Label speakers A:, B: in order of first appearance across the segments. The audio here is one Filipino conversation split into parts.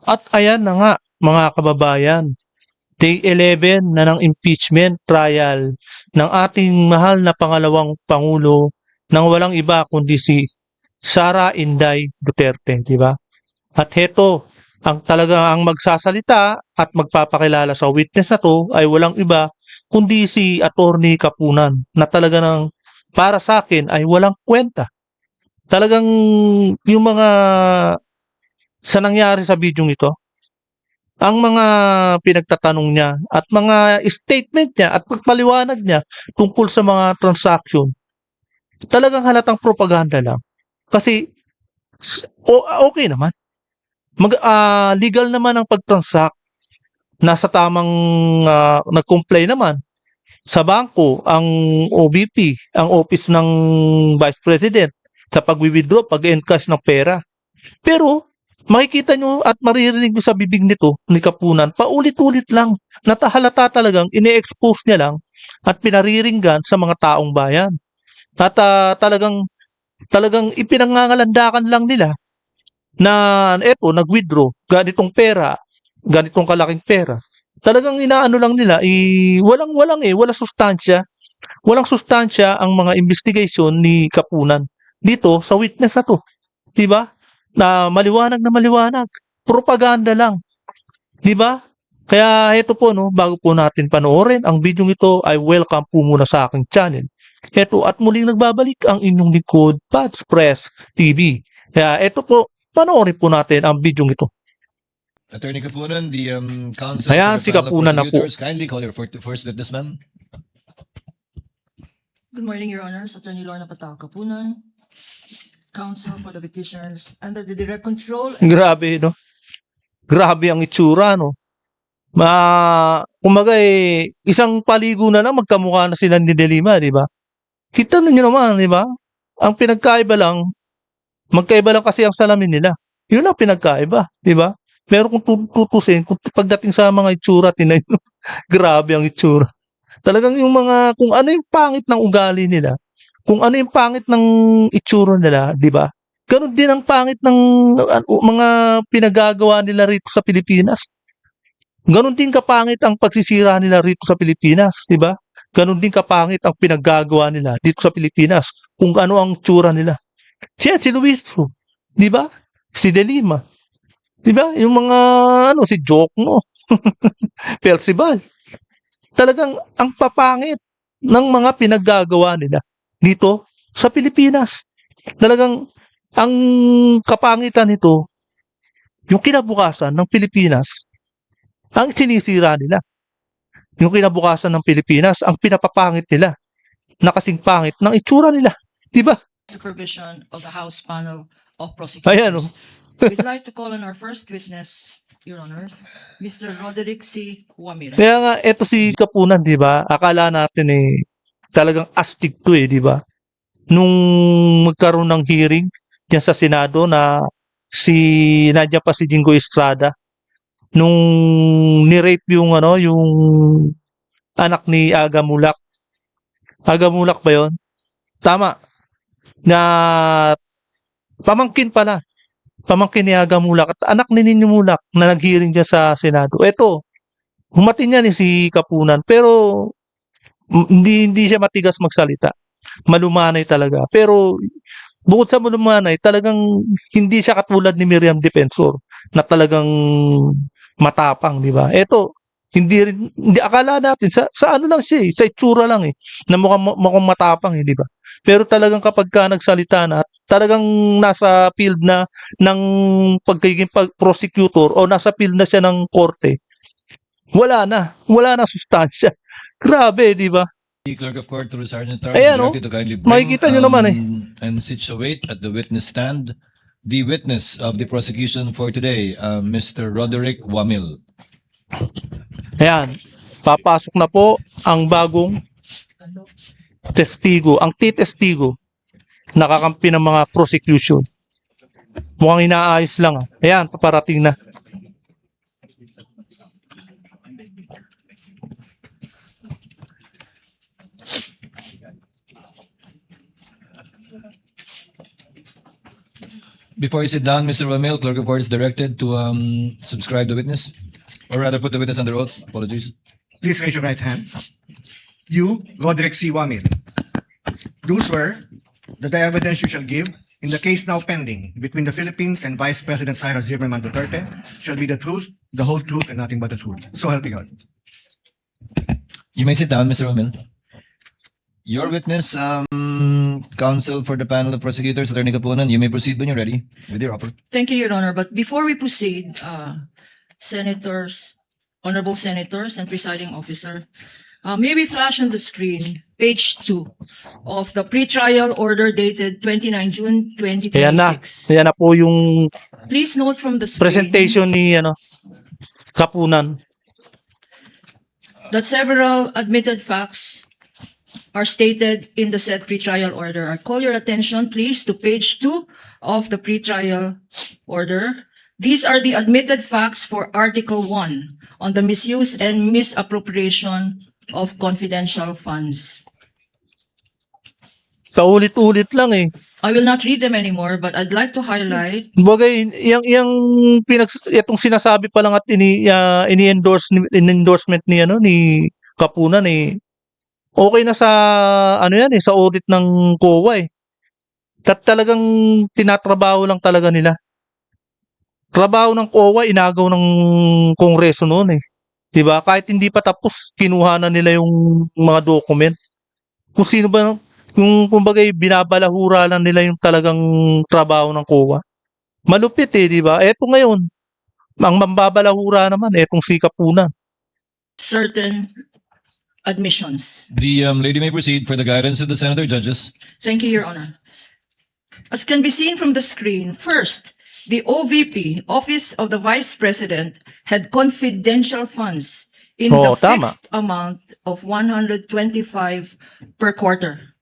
A: At ayan na nga, mga kababayan, Day 11 na ng impeachment trial ng ating mahal na pangalawang Pangulo nang walang iba kundi si Sara Inday Duterte, di ba? At heto, ang magsasalita at magpapakilala sa witness na to ay walang iba kundi si Attorney Kapunan na talaga ng para sa akin ay walang kwenta. Talagang yung mga sa nangyari sa bidyong ito, ang mga pinagtatanong niya at mga statement niya at pagpaliwanag niya tungkol sa mga transaction, talagang halatang propaganda lang. Kasi okay naman. Legal naman ang pag-transact. Nasa tamang nag-comply naman sa bangko ang OBP, ang Office ng Vice President sa pag-withdraw, pag-encash ng pera. Pero makikita nyo at maririnig nyo sa bibig nito ni Kapunan, paulit-ulit lang, natahalata talagang ine-expose niya lang at pinariringgan sa mga taong bayan. At talagang ipinangangalandakan lang nila na eto nag-withdraw ganitong pera, ganitong kalaking pera. Talagang inaano lang nila wala sustansya. Walang sustansya ang mga investigation ni Kapunan dito sa witness na to, 'di ba? Na maliwanag. Propaganda lang, 'di ba? Kaya heto po no, bago po natin panoorin ang video ito ay welcome po muna sa aking channel. Heto at muling nagbabalik ang inyong lingkod, Pads Press TV. Kaya eto po, panoorin po natin ang video ito.
B: Attorney Kapunan, the counsel for
A: Ayan
B: the
A: si
B: panel of
A: Kapunan na po.
B: prosecutors, kindly call your first witness, ma'am.
C: Good morning, Your Honors. Attorney Lorna Patao Kapunan, counsel for the petitioners under the direct control and
A: Grabe no. Grabe ang itsura no. Kumbaga isang paligo na lang magkamukha na sila ni De Lima, di ba? Kita niyo naman, di ba? Ang pinagkaiba lang, magkaiba lang kasi ang salamin nila. Yun ang pinagkaiba, di ba? Pero kung tutusin, kung pagdating sa mga itsura, tinayo, grabe ang itsura. Talagang yung mga, kung ano yung pangit ng ugali nila, kung ano yung pangit ng itsura nila, di ba? Ganon din ang pangit ng mga pinagagawa nila rito sa Pilipinas. Ganon din kapangit ang pagsisira nila rito sa Pilipinas, di ba? Ganon din kapangit ang pinaggagawa nila dito sa Pilipinas kung ano ang tsura nila. Si Luis, di ba? Si De Lima, di ba? Yung mga si Jokno, Percival. Talagang ang papangit ng mga pinaggagawa nila dito sa Pilipinas. Talagang ang kapangitan nito, yung kinabukasan ng Pilipinas, ang sinisira nila. Yung kinabukasan ng Pilipinas, ang pinapapangit nila, na kasing pangit ng itsura nila. Di ba?
C: supervision of the House Panel of
A: Ayan,
C: Prosecutors. We'd like to call on our first witness, Your Honors, Mr. Roderick C. Huamira.
A: Kaya nga, eto si Kapunan, di ba? Akala natin talagang astig to di ba? Nung magkaroon ng hearing diyan sa Senado na nandiyan pa si Jingo Estrada, nung ni-rape yung anak ni Aga Mulak. Aga Mulak ba yon? Tama. Na pamangkin pala. Pamangkin ni Aga Mulak at anak ni Nino Mulak na nag-hearing diyan sa Senado. Eto, humatin niya ni si Kapunan pero hindi siya matigas magsalita. Malumanay talaga. Pero bukod sa malumanay, talagang hindi siya katulad ni Miriam Defensor na talagang matapang, di ba? Eto, hindi akala natin sa ano lang siya sa itsura lang na mukhang matapang di ba? Pero talagang kapag ka nagsalita na, talagang nasa field na ng pagiging prosecutor o nasa field na siya ng korte, wala na sustansya. Grabe, di ba?
B: The clerk of court through Sergeant Torres
A: Ayan,
B: directed to kindly bring
A: makikita nyo naman
B: and situate at the witness stand the witness of the prosecution for today, Mr. Roderick Wamil.
A: Ayan, papasok na po ang bagong testigo, ang testigo nakakampi ng mga prosecution. Mukhang inaayos lang. Ayan, paparating na.
B: Before you sit down, Mr. Wamil, Clerk of Court is directed to subscribe the witness, or rather put the witness under oath. Apologies.
D: Please raise your right hand. You, Roderick C. Wamil, do swear that the evidence you shall give in the case now pending between the Philippines and Vice President Cyrus Zimmerman Duterte shall be the truth, the whole truth, and nothing but the truth. So help me God.
B: You may sit down, Mr. Wamil. Your witness, counsel for the panel of prosecutors, Attorney Kapunan, you may proceed when you're ready with your offer.
C: Thank you, Your Honor. But before we proceed, senators, honorable senators and presiding officer, may we flash on the screen page 2 of the pretrial order dated 29 June
A: Ayan na.
C: 2026.
A: Ayan na po yung
C: Please note from the screen
A: presentation ni Kapunan.
C: that several admitted facts are stated in the said pretrial order. I call your attention, please, to page 2 of the pretrial order. These are the admitted facts for Article 1 on the misuse and misappropriation of confidential funds.
A: Paulit-ulit lang eh.
C: I will not read them anymore, but I'd like to highlight
A: Bagay, itong sinasabi pa lang at ini-endorsement ni Kapunan eh. Okay na sa yan eh, sa audit ng COA eh. Talagang tinatrabaho lang talaga nila. Trabaho ng COA inagaw ng Kongreso noon eh. 'Di ba? Kahit hindi pa tapos, kinuha na nila yung mga document. Kung sino ba kumbaga binabalahura lang nila yung talagang trabaho ng COA. Malupit eh, 'di ba? Eto ngayon, ang mambabalahura naman etong si Kapunan.
C: certain admissions.
B: The lady may proceed for the guidance of the senator judges.
C: Thank you, Your Honor. As can be seen from the screen, first, the OVP, Office of the Vice President, had confidential funds in the
A: Tama.
C: fixed amount of 125 per quarter.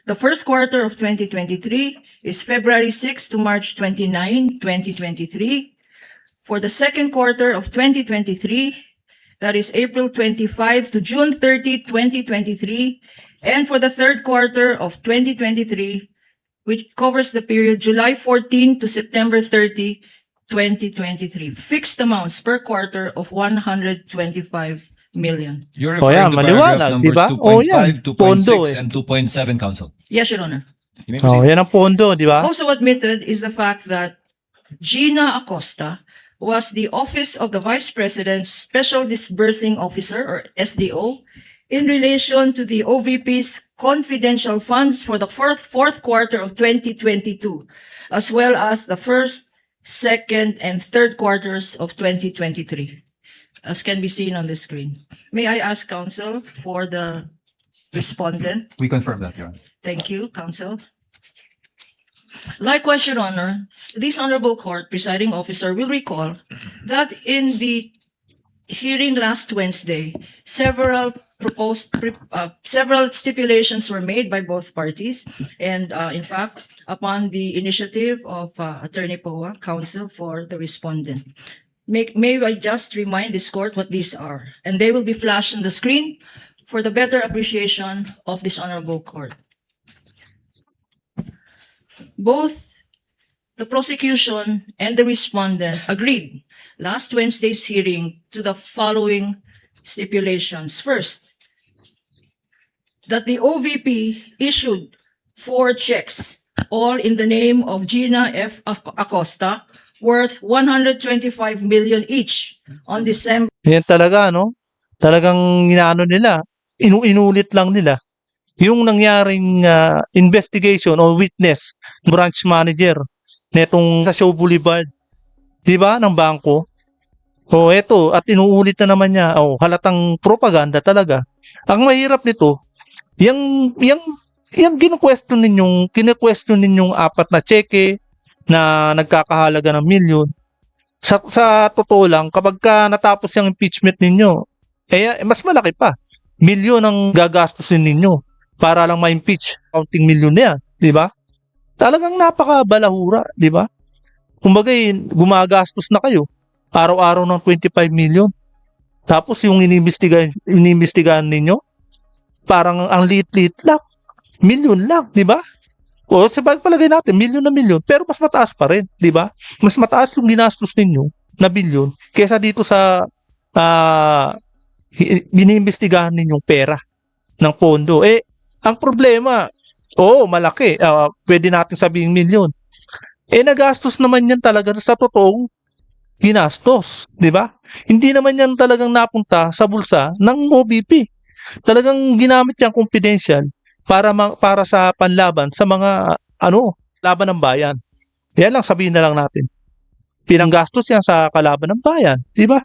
C: The first quarter of 2023 is February 6 to March 29, 2023. For the second quarter of 2023, that is April 25 to June 30, 2023. And for the third quarter of 2023, which covers the period July 14 to September 30, 2023. Fixed amounts per quarter of 125 million.
B: You're
A: Oh,
B: referring
A: yeah,
B: to
A: maliwanag,
B: paragraph
A: di ba?
B: numbers
A: Oh, yan.
B: 2.5, 2.6,
A: Pondo eh.
B: and 2.7, counsel.
C: Yes, Your Honor.
B: You may proceed.
A: Oh, yan ang pondo, 'di ba?
C: Also admitted is the fact that Gina Acosta was the Office of the Vice President's Special Disbursing Officer, or SDO, in relation to the OVP's confidential funds for the fourth quarter of 2022, as well as the first, second, and third quarters of 2023, as can be seen on the screen. May I ask counsel for the respondent?
E: We confirm that, Your Honor.
C: Thank you, counsel. Likewise, Your Honor, this honorable court presiding officer will recall that in the hearing last Wednesday, several stipulations were made by both parties. And in fact, upon the initiative of Attorney Poa, counsel for the respondent. May I just remind this court what these are? And they will be flashed on the screen for the better appreciation of this honorable court. Both the prosecution and the respondent agreed last Wednesday's hearing to the following stipulations. First, that the OVP issued 4 checks, all in the name of Gina F. Acosta, worth 125 million each on December
A: Yan talaga, no? Talagang inaano nila, inulit lang nila. Yung nangyaring investigation o witness, branch manager, netong sa Show Boulevard, di ba, ng bangko. O eto, at inuulit na naman niya, halatang propaganda talaga. Ang mahirap nito, yung kine-question ninyong 4 na cheque na nagkakahalaga ng milyon. Sa totoo lang, kapag natapos yung impeachment ninyo, mas malaki pa. Milyon ang gagastusin ninyo para lang ma-impeach. Counting milyon na yan, di ba? Talagang napakabalahura, di ba? Kumbaga, gumagastos na kayo. Araw-araw ng 25 million. Tapos yung inimbestigahan ninyo, parang ang liit-liit lang. Milyon lang, di ba? O sa palagay natin, milyon na milyon, pero mas mataas pa rin, di ba? Mas mataas yung ginastos ninyo na bilyon kesa dito sa biniimbestigahan ninyong pera ng pondo. Eh, ang problema, oo, malaki. Pwede natin sabihin milyon. Eh, nagastos naman yan talaga sa totoong ginastos, di ba? Hindi naman yan talagang napunta sa bulsa ng OBP. Talagang ginamit yan confidential para sa panlaban sa mga laban ng bayan. Yan lang, sabihin na lang natin. Pinanggastos yan sa kalaban ng bayan, di ba?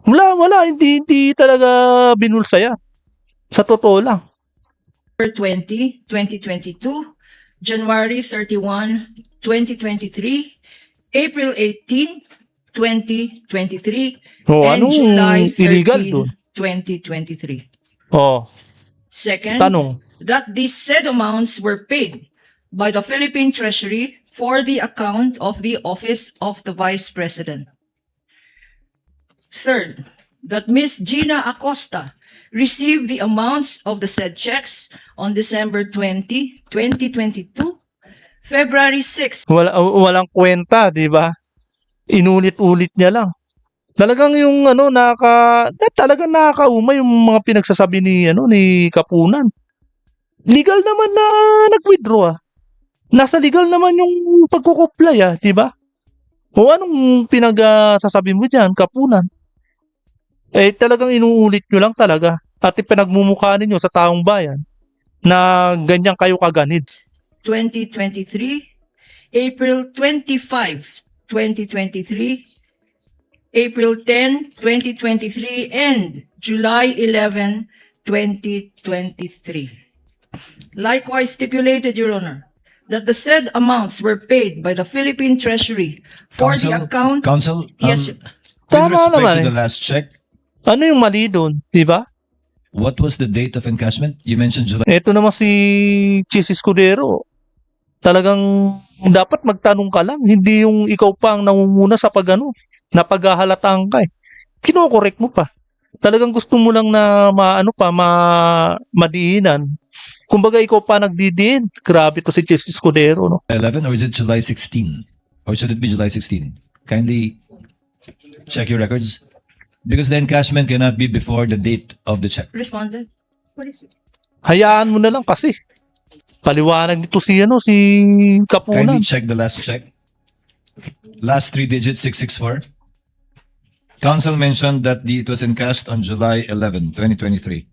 A: Wala, hindi talaga binulsa yan. Sa totoo lang.
C: 20, 2022, January 31, 2023, April 18, 2023,
A: O,
C: and
A: anong
C: July
A: illegal
C: 13,
A: dun?
C: 2023.
A: O,
C: Second,
A: tanong.
C: that these said amounts were paid by the Philippine Treasury for the account of the Office of the Vice President. Third, that Ms. Gina Acosta received the amounts of the said checks on December 20, 2022, February 6,
A: Walang kwenta, di ba? Inulit-ulit niya lang. Talagang yung talagang nakakauma yung mga pinagsasabi ni Kapunan. Legal naman na nag-withdraw. Nasa legal naman yung pagkukuplay, di ba? O anong pinagsasabi mo diyan, Kapunan? Eh talagang inuulit nyo lang talaga at ipinagmumukha ninyo sa taong bayan na ganyan kayo kaganid.
C: 2023, April 25, 2023, April 10, 2023, and July 11, 2023. Likewise stipulated, Your Honor, that the said amounts were paid by the Philippine Treasury for the account.
B: Counsel,
C: Yes,
B: with
A: Tama
B: respect
A: naman
B: to
A: eh.
B: the last check,
A: Ano yung mali doon, di ba?
B: what was the date of encashment? You mentioned July.
A: Ito naman si Chis Escudero. Talagang dapat magtanong ka lang, hindi yung ikaw pa ang nangunguna sa napaghahalataan ka eh. Kinokorek mo pa. Talagang gusto mo lang na madiinan. Kumbaga ikaw pa nagdidiin. Grabe to si Chis Escudero, no?
B: 11 or is it July 16? Or should it be July 16? Kindly check your records. Because the encashment cannot be before the date of the check.
C: responded. What is it?
A: Hayaan mo na lang kasi. Paliwanag nito si Kapunan.
B: Kindly check the last check. Last three digits, 664. Council mentioned that it was encashed on July 11, 2023.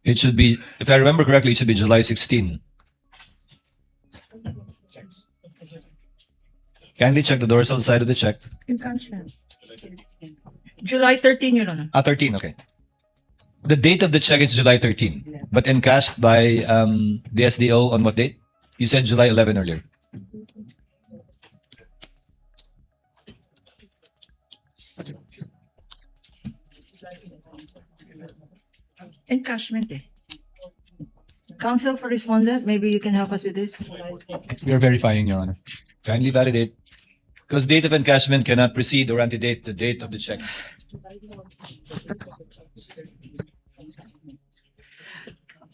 B: It should be, if I remember correctly, it should be July 16. Kindly check the dorsal side of the check.
C: July 13, Your Honor.
B: 13, okay. The date of the check is July 13, but encashed by the SDO on what date? You said July 11 earlier.
C: Encashment eh. Counsel for respondent, maybe you can help us with this.
E: We are verifying, Your Honor.
B: Kindly validate. Because date of encashment cannot precede or antedate the date of the check.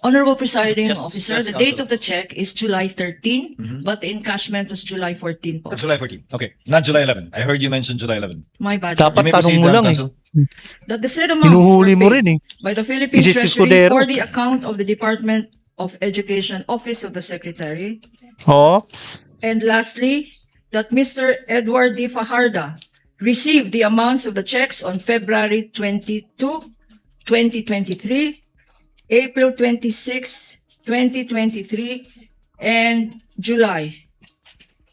C: Honorable Presiding
B: Yes,
C: Officer,
B: yes,
C: the date
B: Counsel.
C: of the check is July 13, but the encashment was July 14 po.
B: July 14. Okay, not July 11. I heard you mention July 11.
C: My bad.
A: Dapat
B: You may
A: tanong
B: proceed,
A: mo lang eh.
B: Counsel.
C: That the said amounts
A: Hinuhuli
C: were
A: mo
C: paid
A: rin eh.
C: by the Philippine
A: Isis
C: Treasury
A: Escudero.
C: for the account of the Department of Education Office of the Secretary.
A: Oh,
C: And lastly, that Mr. Edward D. Fajarda received the amounts of the checks on February 22, 2023, April 26, 2023, and July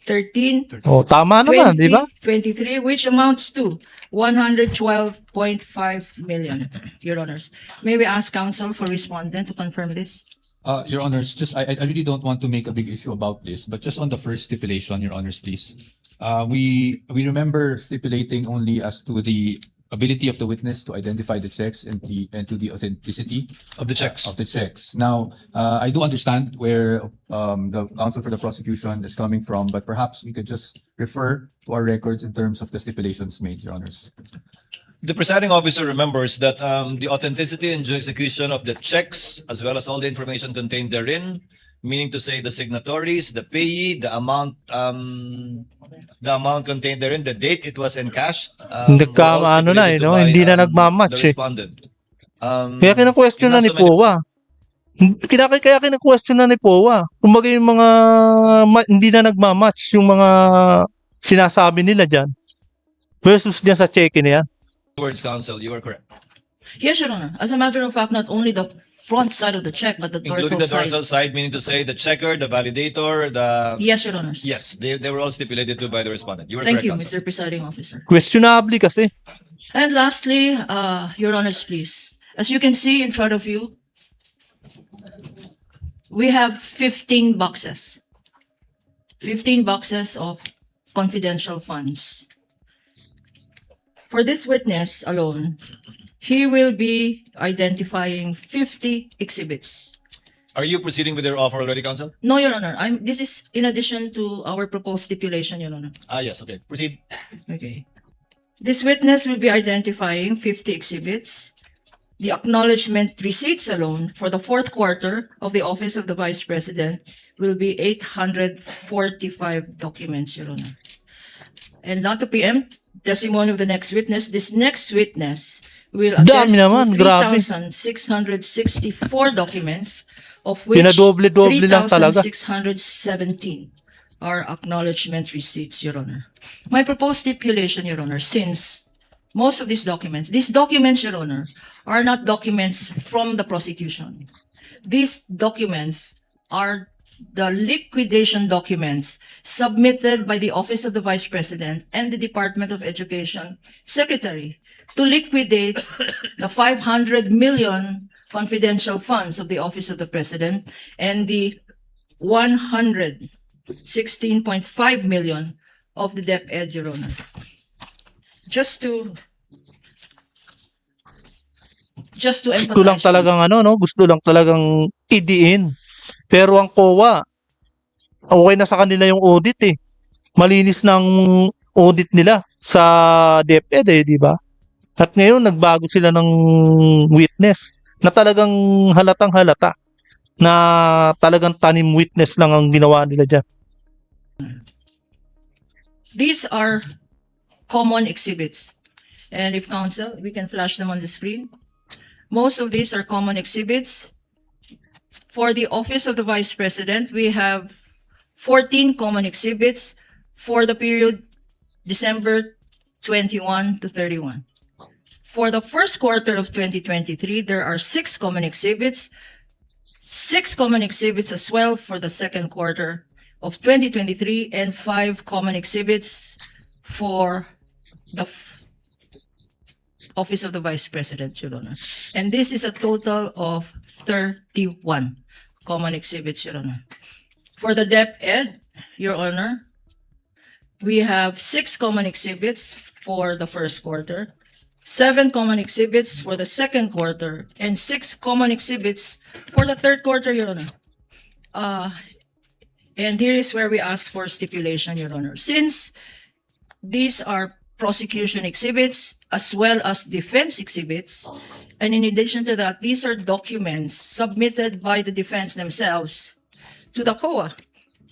C: 13,
A: tama naman, di ba?
C: 2023, which amounts to 112.5 million, Your Honors. May we ask counsel for respondent to confirm this?
E: Your Honors, I really don't want to make a big issue about this, but just on the first stipulation, Your Honors, please. We remember stipulating only as to the ability of the witness to identify the checks and to the authenticity
B: Of the checks.
E: of the checks. Now, I do understand where the counsel for the prosecution is coming from, but perhaps we could just refer to our records in terms of the stipulations made, Your Honors.
B: The presiding officer remembers that the authenticity and execution of the checks, as well as all the information contained therein, meaning to say the signatories, the payee, the amount contained therein, the date it was encashed.
A: Nagka-ano na eh, no? Hindi na nagmamatch
B: the
A: eh.
B: respondent.
A: Kaya kina-question na ni POA. Kaya kina-question na ni POA. Kumbaga yung mga hindi na nagmamatch yung mga sinasabi nila dyan versus dyan sa check na yan.
B: Words, counsel, you are correct.
C: Yes, Your Honor. As a matter of fact, not only the front side of the check, but the
B: Including
C: dorsal
B: the
C: side.
B: dorsal side, meaning to say the checker, the validator, the...
C: Yes, Your Honor.
B: Yes, they were all stipulated to by the respondent. You were
C: Thank
B: correct,
C: you,
B: counsel.
C: Mr. Presiding Officer.
A: Questionable kasi.
C: And lastly, Your Honors, please. As you can see in front of you, we have 15 boxes. 15 boxes of confidential funds. For this witness alone, he will be identifying 50 exhibits.
B: Are you proceeding with your offer already, counsel?
C: No, Your Honor. This is in addition to our proposed stipulation, Your Honor.
B: Ah, yes, okay. Proceed.
C: Okay. This witness will be identifying 50 exhibits. The acknowledgement receipts alone for the fourth quarter of the Office of the Vice President will be 845 documents, Your Honor. And not to preempt testimony of the next witness, this next witness will attest
A: Dami naman,
C: to
A: grabe.
C: 3,664 documents, of which
A: Pinadoble-doble lang talaga.
C: 3,617 are acknowledgement receipts, Your Honor. My proposed stipulation, Your Honor, since most of these documents, Your Honor, are not documents from the prosecution. These documents are the liquidation documents submitted by the Office of the Vice President and the Department of Education Secretary to liquidate the 500 million confidential funds of the Office of the President and the 116.5 million of the DepEd, Your Honor. Just to emphasize.
A: Gusto lang talagang gusto lang talagang idiin. Pero ang COA, okay na sa kanila yung audit eh. Malinis ng audit nila sa DepEd eh, di ba? At ngayon nagbago sila ng witness na talagang halatang halata na talagang tanim witness lang ang ginawa nila dyan.
C: These are common exhibits. And if counsel, we can flash them on the screen. Most of these are common exhibits. For the Office of the Vice President, we have 14 common exhibits for the period December 21 to 31. For the first quarter of 2023, there are 6 common exhibits, 6 common exhibits as well for the second quarter of 2023, and 5 common exhibits for the Office of the Vice President, Your Honor. And this is a total of 31 common exhibits, Your Honor. For the DepEd, Your Honor, we have 6 common exhibits for the first quarter, 7 common exhibits for the second quarter, and 6 common exhibits for the third quarter, Your Honor. And here is where we ask for stipulation, Your Honor. Since these are prosecution exhibits as well as defense exhibits, and in addition to that, these are documents submitted by the defense themselves to the COA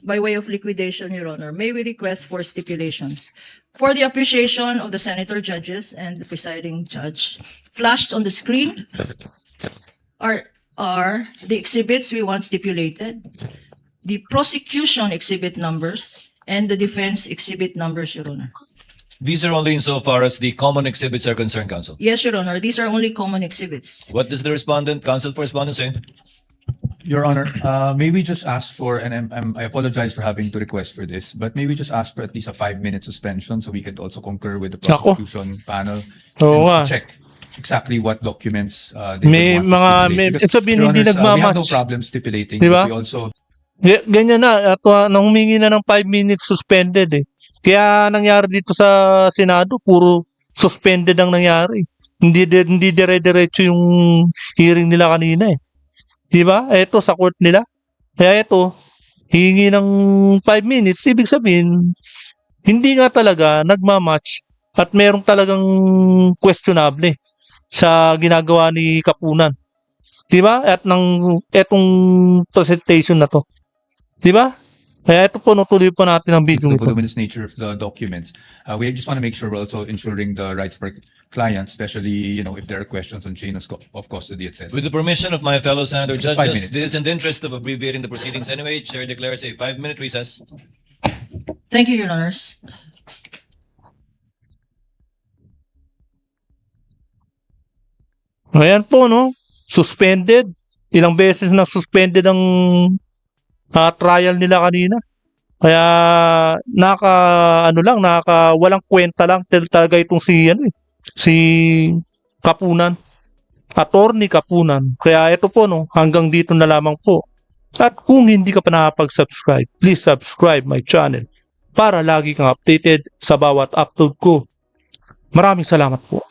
C: by way of liquidation, Your Honor. May we request for stipulations? For the appreciation of the senator judges and the presiding judge, flashed on the screen are the exhibits we want stipulated, the prosecution exhibit numbers, and the defense exhibit numbers, Your Honor.
B: These are only insofar as the common exhibits are concerned, counsel.
C: Yes, Your Honor, these are only common exhibits.
B: What does the respondent, counsel for respondent say?
E: Your Honor, may we just ask for, and I apologize for having to request for this, but may we just ask for at least a 5-minute suspension so we could also concur with the
A: Nako.
E: prosecution panel
A: Oo nga.
E: and to check exactly what documents they
A: May
E: would want
A: mga,
E: to stipulate. Because,
A: sabihin
E: Your
A: hindi
E: Honors, we have no
A: nagmamatch.
E: problem stipulating,
A: Di ba?
E: but we also
A: Ganyan na, at nang humingi na ng 5 minutes suspended eh. Kaya nangyari dito sa Senado, puro suspended ang nangyari. Hindi dire-diretso yung hearing nila kanina eh. Di ba? Eto sa court nila. Kaya eto, hihingi ng 5 minutes, ibig sabihin, hindi nga talaga nagmamatch at merong talagang questionable sa ginagawa ni Kapunan. Di ba? At etong presentation na to. Di ba? Kaya ito po, no, tuloy po natin ang
E: It's
A: video
E: the
A: ito.
E: voluminous nature of the documents. We just want to make sure we're also ensuring the rights of our clients, especially, if there are questions on chain of custody, etc.
B: With the permission of my fellow senator
E: Just 5
B: judges,
E: minutes.
B: this is in the interest of abbreviating the proceedings anyway. Chair declares a 5-minute recess.
C: Thank you, Your Honors.
A: Ayan po, no? Suspended. Ilang beses na suspended ang trial nila kanina. Kaya walang kwenta lang talaga itong si Kapunan. Attorney Kapunan. Kaya ito po, no, hanggang dito na lamang po. At kung hindi ka pa nakapag-subscribe, please subscribe my channel para lagi kang updated sa bawat upload ko. Maraming salamat po.